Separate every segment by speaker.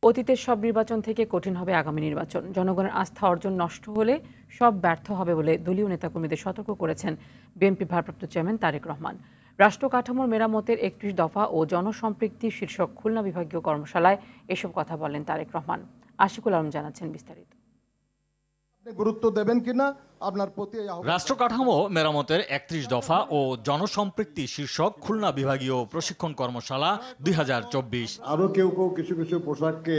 Speaker 1: অতীতের সব নির্বাচন থেকে কঠিন হবে আগামী নির্বাচন। জনগণের আস্থা অর্জন নষ্ট হলে সব ব্যর্থ হবে বলে দলীয় নেতাকর্মীদের সতর্ক করেছেন বিএনপি ভারপ্রাপ্ত চেয়ারম্যান তারেক রহমান। রাষ্ট্র কাঠামোর মেরামতের ৩১ দফা ও জনসম্পৃক্তি শীর্ষক খুলনা বিভাগীয় কর্মশালায় এসব কথা বলেন তারেক রহমান। আশিকুল আলম জানাচ্ছেন বিস্তারিত।
Speaker 2: গুরুত্ব দেবেন কিনা আপনার প্রতি।
Speaker 3: রাষ্ট্র কাঠামো মেরামতের ৩১ দফা ও জনসম্পৃক্তি শীর্ষক খুলনা বিভাগীয় প্রশিক্ষণ কর্মশালা ২০২৪।
Speaker 2: আরো কেউ কিছু কিছু পোশাককে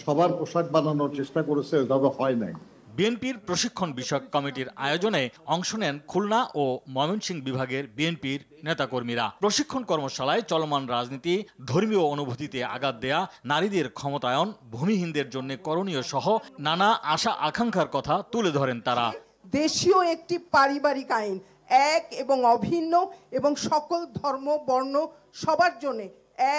Speaker 2: সবার পোশাক বানানোর চেষ্টা করেছে, তবে হয় নাই।
Speaker 3: বিএনপির প্রশিক্ষণ বিষয়ক কমিটির আয়োজনে অংশ নেন খুলনা ও ময়মনসিংহ বিভাগের বিএনপির নেতাকর্মীরা। প্রশিক্ষণ কর্মশালায় চলমান রাজনীতি, ধর্মীয় অনুভূতিতে আঘাত দেয়া, নারীদের ক্ষমতায়ন, ভূমিহীনদের জন্য করণীয় সহ নানা আশা আকাঙ্ক্ষার কথা তুলে ধরেন তারা।
Speaker 4: দেশীয় একটি পারিবারিক আইন, এক এবং অভিন্ন, এবং সকল ধর্ম বর্ণ সবার জন্য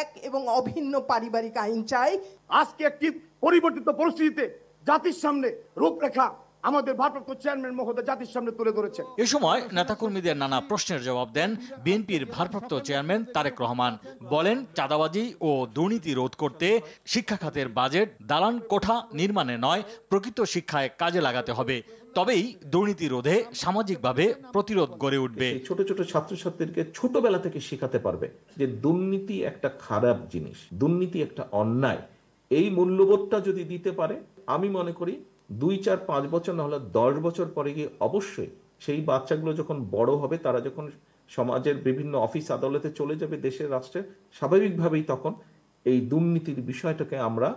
Speaker 4: এক এবং অভিন্ন পারিবারিক আইন চাই।
Speaker 5: আজকে একটি পরিবর্তিত পরিস্থিতিতে জাতির সামনে রূপরেখা আমাদের ভারপ্রাপ্ত চেয়ারম্যান মহোদয় জাতির সামনে তুলে ধরেছেন।
Speaker 3: এ সময় নেতাকর্মীদের নানা প্রশ্নের জবাব দেন বিএনপির ভারপ্রাপ্ত চেয়ারম্যান তারেক রহমান। বলেন, চাঁদাবাজি ও দুর্নীতি রোধ করতে শিক্ষা খাতের বাজেট দালান কোঠা নির্মাণে নয়, প্রকৃত শিক্ষায় কাজে লাগাতে হবে। তবেই দুর্নীতি রোধে সামাজিকভাবে প্রতিরোধ গড়ে উঠবে।
Speaker 6: ছোট ছোট ছাত্রছাত্রীদেরকে ছোটবেলা থেকে শেখাতে পারবে যে দুর্নীতি একটা খারাপ জিনিস, দুর্নীতি একটা অন্যায়। এই মূল্যবোধটা যদি দিতে পারে, আমি মনে করি 2, 4, 5 বছর না হলে 10 বছর পরে গিয়ে অবশ্যই সেই বাচ্চাগুলো যখন বড় হবে, তারা যখন সমাজের বিভিন্ন অফিস আদালতে চলে যাবে, দেশের রাষ্ট্রের, স্বাভাবিকভাবেই তখন এই দুর্নীতির বিষয়টাকে আমরা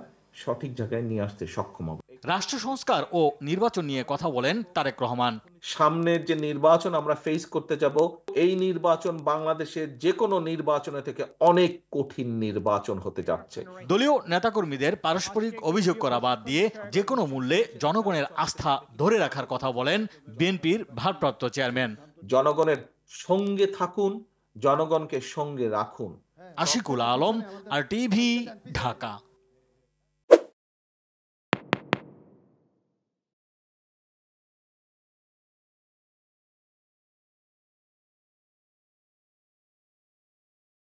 Speaker 6: সঠিক জায়গায় নিয়ে আসতে সক্ষম হব।
Speaker 3: রাষ্ট্র সংস্কার ও নির্বাচন নিয়ে কথা বলেন তারেক রহমান।
Speaker 6: সামনের যে নির্বাচন আমরা ফেস করতে যাব, এই নির্বাচন বাংলাদেশের যে কোনো নির্বাচনের থেকে অনেক কঠিন নির্বাচন হতে যাচ্ছে।
Speaker 3: দলীয় নেতাকর্মীদের পারস্পরিক অভিযোগ করা বাদ দিয়ে যে কোনো মূল্যে জনগণের আস্থা ধরে রাখার কথা বলেন বিএনপির ভারপ্রাপ্ত চেয়ারম্যান।
Speaker 6: জনগণের সঙ্গে থাকুন, জনগণকে সঙ্গে রাখুন।
Speaker 3: আশিকুল আলম, RTV, ঢাকা।